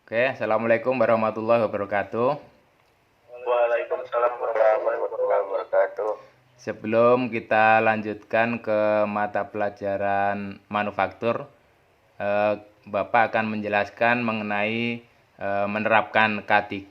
Oke, Assalamualaikum warahmatullahi wabarakatuh. Waalaikumsalam warahmatullahi wabarakatuh. Sebelum kita lanjutkan ke mata pelajaran manufaktur, Bapak akan menjelaskan mengenai menerapkan K3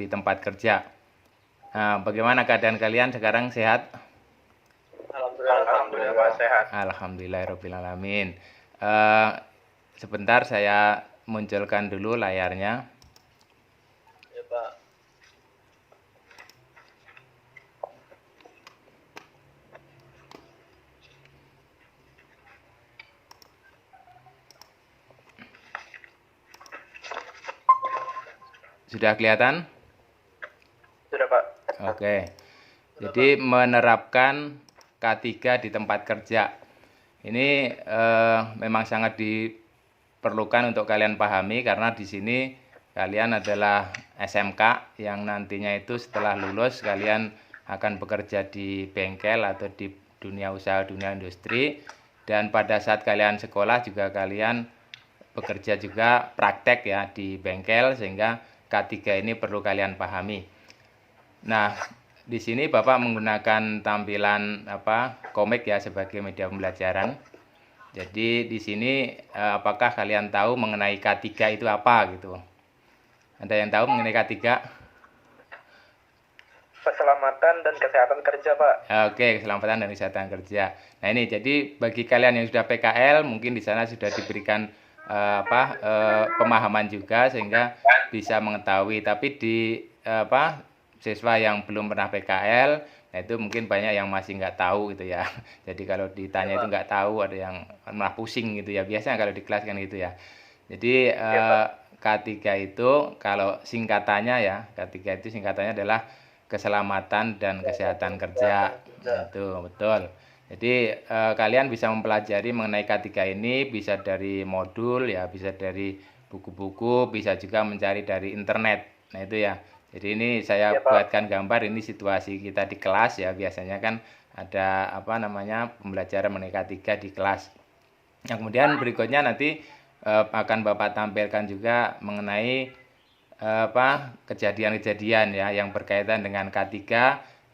di tempat kerja. Bagaimana keadaan kalian sekarang, sehat? Alhamdulillah Pak, sehat. Alhamdulillahirrahmanirrahim. Eh, Sebentar saya munculkan dulu layarnya. Ya Pak. Sudah kelihatan? Sudah Pak. Oke. Jadi menerapkan K3 di tempat kerja. Ini memang sangat diperlukan untuk kalian pahami karena di sini kalian adalah SMK yang nantinya itu setelah lulus kalian akan bekerja di bengkel atau di dunia usaha, dunia industri, dan pada saat kalian sekolah juga kalian bekerja juga praktek ya di bengkel, sehingga K3 ini perlu kalian pahami. Nah, di sini Bapak menggunakan tampilan komik ya sebagai media pembelajaran. Jadi di sini apakah kalian tahu mengenai K3 itu apa gitu? Ada yang tahu mengenai K3? Keselamatan dan kesehatan kerja Pak. Oke, keselamatan dan kesehatan kerja. Nah, ini jadi bagi kalian yang sudah PKL mungkin di sana sudah diberikan pemahaman juga sehingga bisa mengetahui. Tapi di siswa yang belum pernah PKL, nah itu mungkin banyak yang masih nggak tahu gitu ya. Jadi kalau ditanya itu nggak tahu, ada yang malah pusing gitu ya. Biasanya kalau di kelas kan gitu ya. Jadi K3 itu kalau singkatannya ya, K3 itu singkatannya adalah keselamatan dan kesehatan kerja. Itu betul. Jadi kalian bisa mempelajari mengenai K3 ini bisa dari modul ya, bisa dari buku-buku, bisa juga mencari dari internet. Nah, itu ya. Jadi ini saya buatkan gambar, ini situasi kita di kelas ya. Biasanya kan ada pembelajaran mengenai K3 di kelas. Nah, kemudian berikutnya nanti akan Bapak tampilkan juga mengenai kejadian-kejadian ya yang berkaitan dengan K3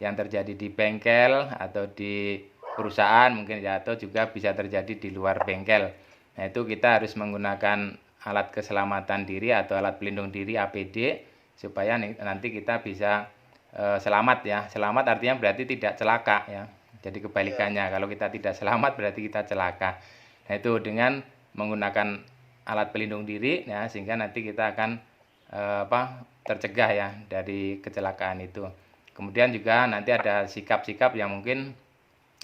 yang terjadi di bengkel atau di perusahaan mungkin ya, atau juga bisa terjadi di luar bengkel. Nah, itu kita harus menggunakan alat keselamatan diri atau alat pelindung diri APD supaya nanti kita bisa selamat ya. Selamat artinya berarti tidak celaka ya. Jadi kebalikannya, kalau kita tidak selamat berarti kita celaka. Nah, itu dengan menggunakan alat pelindung diri ya, sehingga nanti kita akan tercegah ya dari kecelakaan itu. Kemudian juga nanti ada sikap-sikap yang mungkin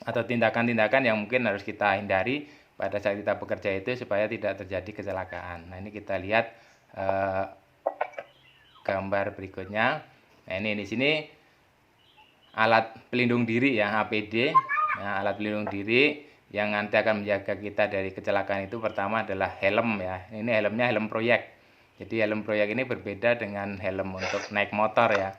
atau tindakan-tindakan yang mungkin harus kita hindari pada saat kita bekerja itu supaya tidak terjadi kecelakaan. Nah, ini kita lihat gambar berikutnya. Nah, ini di sini alat pelindung diri ya, APD. Nah, alat pelindung diri yang nanti akan menjaga kita dari kecelakaan itu pertama adalah helm ya. Ini helmnya helm proyek. Jadi helm proyek ini berbeda dengan helm untuk naik motor ya.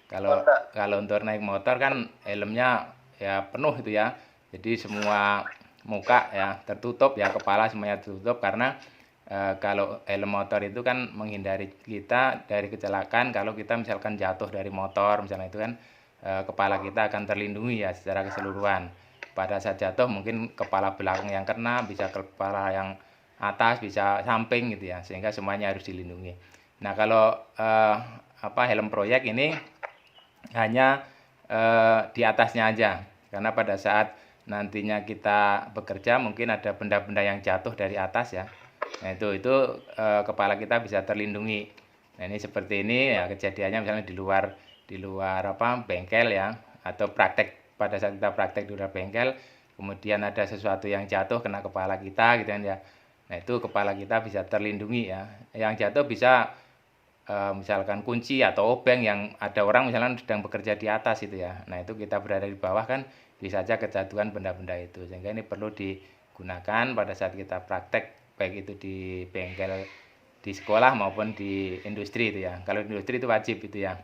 Kalau kalau untuk naik motor kan helmnya ya penuh itu ya. Jadi semua muka ya tertutup ya, kepala semuanya tertutup karena kalau helm motor itu kan menghindari kita dari kecelakaan kalau kita misalkan jatuh dari motor misalnya, itu kan kepala kita akan terlindungi ya secara keseluruhan. Pada saat jatuh mungkin kepala belakang yang kena, bisa kepala yang atas, bisa samping gitu ya, sehingga semuanya harus dilindungi. Nah, kalau helm proyek ini hanya di atasnya aja, karena pada saat nantinya kita bekerja mungkin ada benda-benda yang jatuh dari atas ya. Nah, itu kepala kita bisa terlindungi. Nah, ini seperti ini ya kejadiannya misalnya di luar bengkel ya, atau praktek pada saat kita praktek di luar bengkel, kemudian ada sesuatu yang jatuh kena kepala kita gitu kan ya. Nah, itu kepala kita bisa terlindungi ya. Yang jatuh bisa misalkan kunci atau obeng yang ada orang misalkan sedang bekerja di atas itu ya. Nah, itu kita berada di bawah kan bisa saja kejatuhan benda-benda itu. Sehingga ini perlu digunakan pada saat kita praktek, baik itu di bengkel, di sekolah maupun di industri itu ya. Kalau di industri itu wajib itu ya.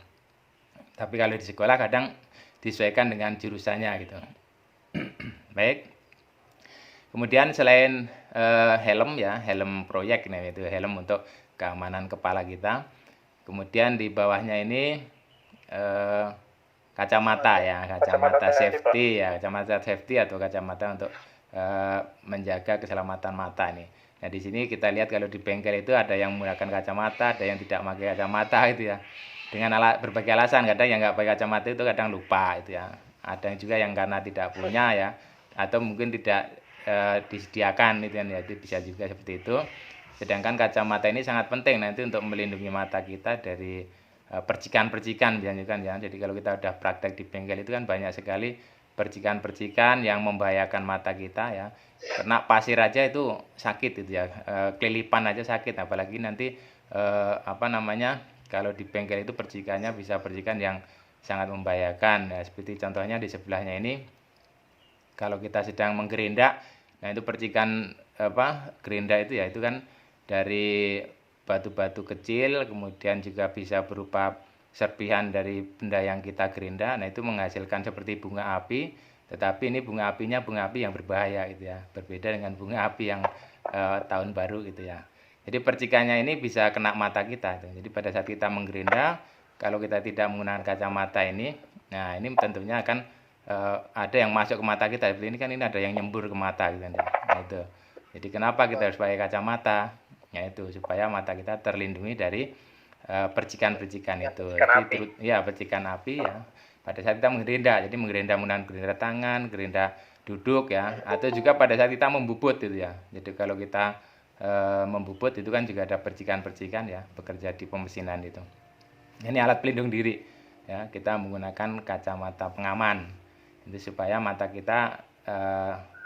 Tapi kalau di sekolah kadang disesuaikan dengan jurusannya gitu. Baik. Kemudian selain helm ya, helm proyek nah itu helm untuk keamanan kepala kita. Kemudian di bawahnya ini eh, kacamata ya, kacamata safety ya, kacamata safety atau kacamata untuk menjaga keselamatan mata nih. Nah, di sini kita lihat kalau di bengkel itu ada yang menggunakan kacamata, ada yang tidak pakai kacamata itu ya. Dengan berbagai alasan, kadang yang nggak pakai kacamata itu kadang lupa itu ya. Ada yang juga yang karena tidak punya ya, atau mungkin tidak disediakan itu ya, itu bisa juga seperti itu. Sedangkan kacamata ini sangat penting nanti untuk melindungi mata kita dari percikan-percikan biasanya kan ya. Jadi kalau kita udah praktek di bengkel itu kan banyak sekali percikan-percikan yang membahayakan mata kita ya. Kena pasir aja itu sakit itu ya. Kelilipan aja sakit, apalagi nanti apa namanya, kalau di bengkel itu percikannya bisa percikan yang sangat membahayakan ya. Seperti contohnya di sebelahnya ini, kalau kita sedang menggerinda, nah itu percikan apa gerinda itu ya, itu kan dari batu-batu kecil, kemudian juga bisa berupa serpihan dari benda yang kita gerinda. Nah, itu menghasilkan seperti bunga api, tetapi ini bunga apinya bunga api yang berbahaya gitu ya. Berbeda dengan bunga api yang tahun baru gitu ya. Jadi percikannya ini bisa kena mata kita. Jadi pada saat kita menggerinda, kalau kita tidak menggunakan kacamata ini, nah ini tentunya akan ada yang masuk ke mata kita. Seperti ini kan, ini ada yang nyembur ke mata gitu kan. Nah, itu. Jadi kenapa kita harus pakai kacamata? Yaitu supaya mata kita terlindungi dari percikan-percikan itu. Jadi ya percikan api ya. Pada saat kita menggerinda, jadi menggerinda menggunakan gerinda tangan, gerinda duduk ya, atau juga pada saat kita membubut itu ya. Jadi kalau kita membubut itu kan juga ada percikan-percikan ya, bekerja di pemesinan itu. Ini alat pelindung diri ya, kita menggunakan kacamata pengaman itu supaya mata kita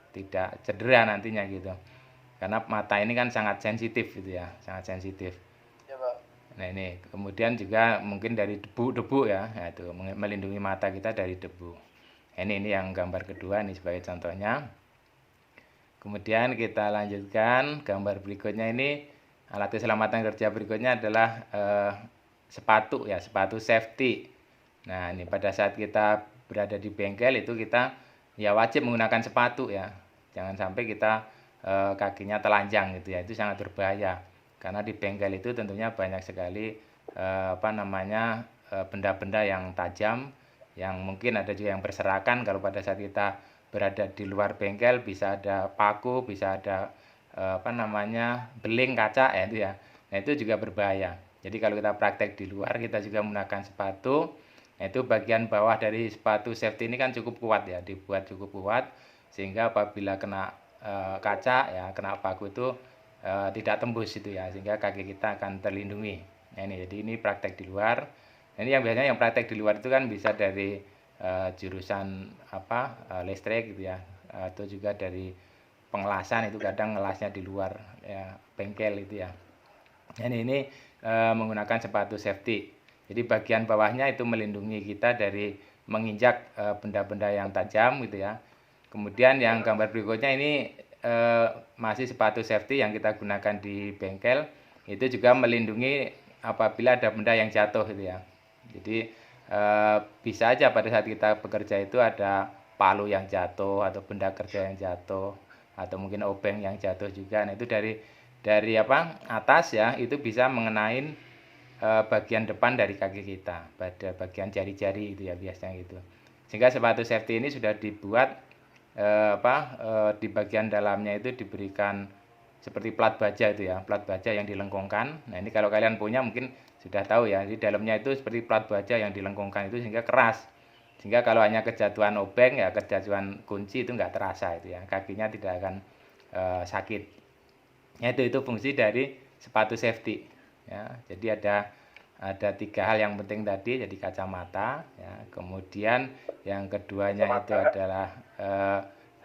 tidak cedera nantinya gitu. Karena mata ini kan sangat sensitif gitu ya, sangat sensitif. Ya, Pak. Nah, ini kemudian juga mungkin dari debu-debu ya, itu melindungi mata kita dari debu. Ini yang gambar kedua nih sebagai contohnya. Kemudian kita lanjutkan gambar berikutnya ini, alat keselamatan kerja berikutnya adalah sepatu ya, sepatu safety. Nah, ini pada saat kita berada di bengkel itu kita ya wajib menggunakan sepatu ya. Jangan sampai kita kakinya telanjang gitu ya, itu sangat berbahaya. Karena di bengkel itu tentunya banyak sekali apa namanya benda-benda yang tajam, yang mungkin ada juga yang berserakan. Kalau pada saat kita berada di luar bengkel bisa ada paku, bisa ada apa namanya beling kaca ya itu ya. Nah, itu juga berbahaya. Jadi kalau kita praktek di luar, kita juga menggunakan sepatu. Nah, itu bagian bawah dari sepatu safety ini kan cukup kuat ya, dibuat cukup kuat sehingga apabila kena kaca ya, kena paku itu tidak tembus itu ya, sehingga kaki kita akan terlindungi. Nah, jadi ini praktek di luar. Nah, ini yang biasanya yang praktek di luar itu kan bisa dari jurusan apa listrik gitu ya, atau juga dari pengelasan, itu kadang ngelasnya di luar ya, bengkel itu ya. Nah, ini menggunakan sepatu safety. Jadi bagian bawahnya itu melindungi kita dari menginjak benda-benda yang tajam gitu ya. Kemudian yang gambar berikutnya ini masih sepatu safety yang kita gunakan di bengkel, itu juga melindungi apabila ada benda yang jatuh gitu ya. Jadi bisa aja pada saat kita bekerja itu ada palu yang jatuh atau benda kerja yang jatuh atau mungkin obeng yang jatuh juga. Nah, itu dari apa atas ya, itu bisa mengenai bagian depan dari kaki kita, pada bagian jari-jari itu ya biasanya gitu. Sehingga sepatu safety ini sudah dibuat di bagian dalamnya itu diberikan seperti plat baja itu ya, plat baja yang dilengkungkan. Nah, ini kalau kalian punya mungkin sudah tahu ya, di dalamnya itu seperti plat baja yang dilengkungkan itu sehingga keras. Sehingga kalau hanya kejatuhan obeng ya, kejatuhan kunci itu nggak terasa itu ya, kakinya tidak akan sakit. Ya, itu fungsi dari sepatu safety ya. Jadi ada 3 hal yang penting tadi, jadi kacamata ya, kemudian yang keduanya itu adalah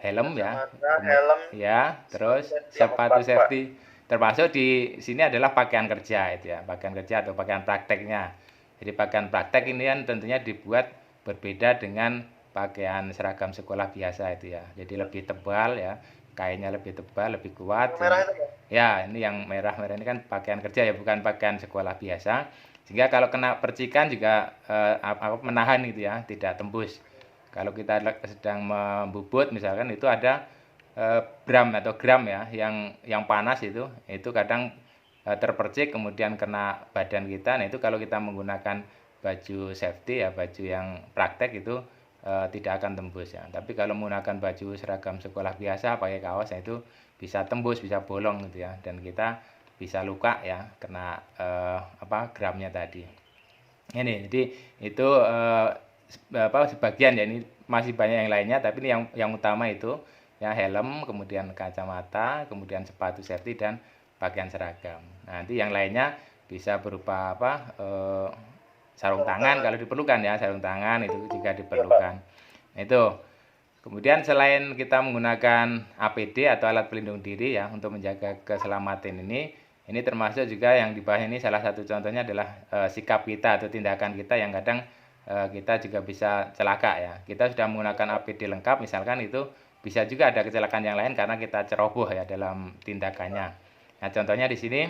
helm ya, helm ya, terus sepatu safety, termasuk di sini adalah pakaian kerja itu ya, pakaian kerja atau pakaian prakteknya. Jadi pakaian praktek ini kan tentunya dibuat berbeda dengan pakaian seragam sekolah biasa itu ya, jadi lebih tebal ya, kainnya lebih tebal, lebih kuat. merah itu, Pak. Ya, ini yang merah-merah ini kan pakaian kerja ya, bukan pakaian sekolah biasa. Sehingga kalau kena percikan juga menahan gitu ya, tidak tembus. Kalau kita sedang membubut misalkan itu ada bram atau gram ya, yang panas itu kadang terpercik kemudian kena badan kita. Nah, itu kalau kita menggunakan baju safety ya, baju yang praktek itu tidak akan tembus ya. Tapi kalau menggunakan baju seragam sekolah biasa pakai kaos, itu bisa tembus, bisa bolong gitu ya, dan kita bisa luka ya kena gramnya tadi. Ini jadi itu sebagian ya, ini masih banyak yang lainnya, tapi ini yang utama itu ya, helm, kemudian kacamata, kemudian sepatu safety dan pakaian seragam. Nanti yang lainnya bisa berupa sarung tangan kalau diperlukan ya, sarung tangan itu juga diperlukan. Nah, itu. Kemudian selain kita menggunakan APD atau alat pelindung diri ya untuk menjaga keselamatan ini termasuk juga yang dibahas ini, salah satu contohnya adalah sikap kita atau tindakan kita yang kadang kita juga bisa celaka ya. Kita sudah menggunakan APD lengkap misalkan, itu bisa juga ada kecelakaan yang lain karena kita ceroboh ya dalam tindakannya. Nah, contohnya di sini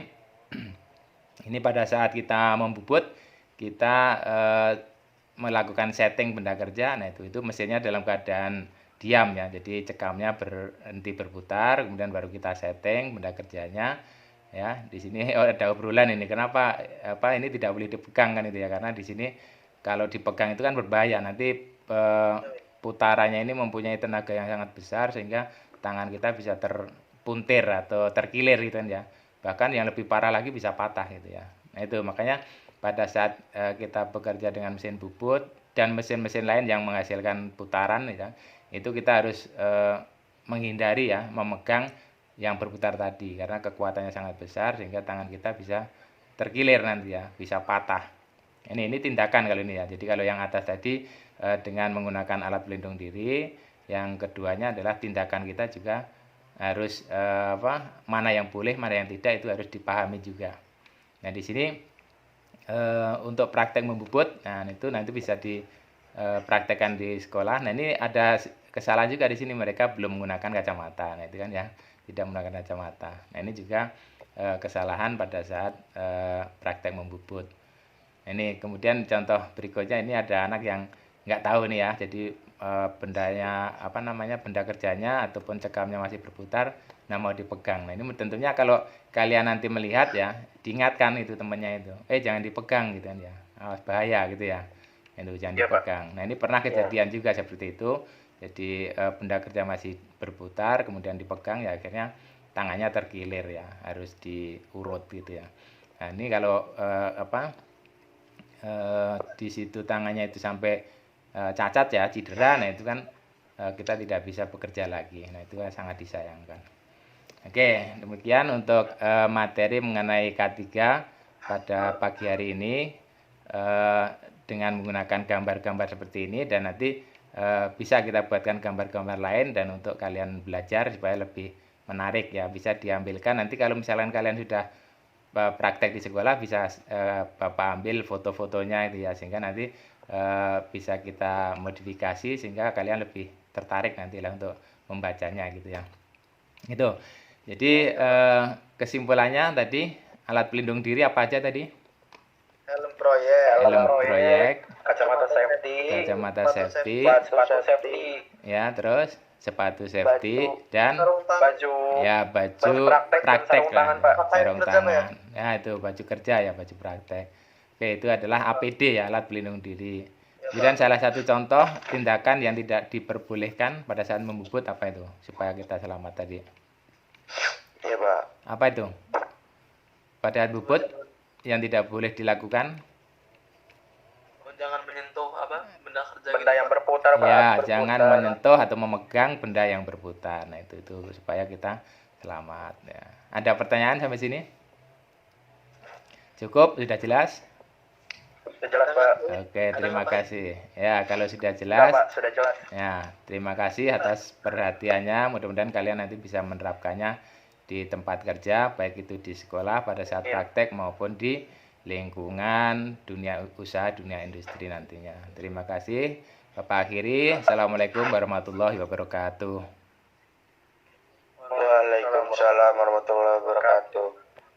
ini pada saat kita membubut, kita melakukan setting benda kerja. Nah, itu mesinnya dalam keadaan diam ya, jadi cekamnya berhenti berputar, kemudian baru kita setting benda kerjanya ya. Di sini ada obrolan ini, kenapa ini tidak boleh dipegang kan itu ya, karena di sini kalau dipegang itu kan berbahaya, nanti putarannya ini mempunyai tenaga yang sangat besar sehingga tangan kita bisa terpuntir atau terkilir gitu kan ya, bahkan yang lebih parah lagi bisa patah gitu ya. Nah, itu makanya pada saat kita bekerja dengan mesin bubut dan mesin-mesin lain yang menghasilkan putaran ya, itu kita harus menghindari ya memegang yang berputar tadi, karena kekuatannya sangat besar sehingga tangan kita bisa terkilir nanti ya, bisa patah. Ini tindakan kalau ini ya. Jadi kalau yang atas tadi dengan menggunakan alat pelindung diri, yang keduanya adalah tindakan kita juga harus mana yang boleh, mana yang tidak, itu harus dipahami juga. Nah, di sini untuk praktek membubut, nah itu nanti bisa dipraktekkan di sekolah. Nah, ini ada kesalahan juga di sini, mereka belum menggunakan kacamata. Nah, itu kan ya, tidak menggunakan kacamata. Nah, ini juga kesalahan pada saat praktek membubut. Nah, ini kemudian contoh berikutnya, ini ada anak yang nggak tahu nih ya, jadi bendanya benda kerjanya ataupun cekamnya masih berputar, nah mau dipegang. Nah, ini tentunya kalau kalian nanti melihat ya, diingatkan itu temannya itu, jangan dipegang gitu kan ya, awas bahaya gitu ya, itu jangan dipegang. Nah, ini pernah kejadian juga seperti itu. Jadi benda kerja masih berputar, kemudian dipegang ya, akhirnya tangannya terkilir ya, harus diurut gitu ya. Nah, ini kalau di situ tangannya itu sampai cacat ya, cedera, nah itu kan kita tidak bisa bekerja lagi. Nah, itu sangat disayangkan. Oke, demikian untuk materi mengenai K3 pada pagi hari ini dengan menggunakan gambar-gambar seperti ini, dan nanti bisa kita buatkan gambar-gambar lain, dan untuk kalian belajar supaya lebih menarik ya, bisa diambilkan nanti kalau misalkan kalian sudah praktek di sekolah, bisa Bapak ambil foto-fotonya itu ya, sehingga nanti bisa kita modifikasi sehingga kalian lebih tertarik nanti lah untuk membacanya gitu ya. Itu. Jadi kesimpulannya tadi, alat pelindung diri apa aja tadi? Helm proyek, kacamata safety, sepatu safety, ya, terus sepatu safety, dan baju praktek lah, sarung tangan. Ya, itu baju kerja ya, baju praktek. Oke, itu adalah APD ya, alat pelindung diri. Kemudian salah satu contoh tindakan yang tidak diperbolehkan pada saat membubut apa itu, supaya kita selamat tadi? Iya, Pak. Apa itu? Pada saat bubut yang tidak boleh dilakukan? Jangan menyentuh benda yang berputar, Pak. Ya, jangan menyentuh atau memegang benda yang berputar. Nah, itu supaya kita selamat ya. Ada pertanyaan sampai sini? Cukup? Sudah jelas? Sudah jelas, Pak. Oke, terima kasih. Ya, kalau sudah jelas. Pak, sudah jelas. Ya, terima kasih atas perhatiannya. Mudah-mudahan kalian nanti bisa menerapkannya di tempat kerja, baik itu di sekolah pada saat praktek maupun di lingkungan dunia usaha, dunia industri nantinya. Terima kasih. Bapak akhiri. Assalamualaikum warahmatullahi wabarakatuh. Waalaikumsalam warahmatullahi wabarakatuh.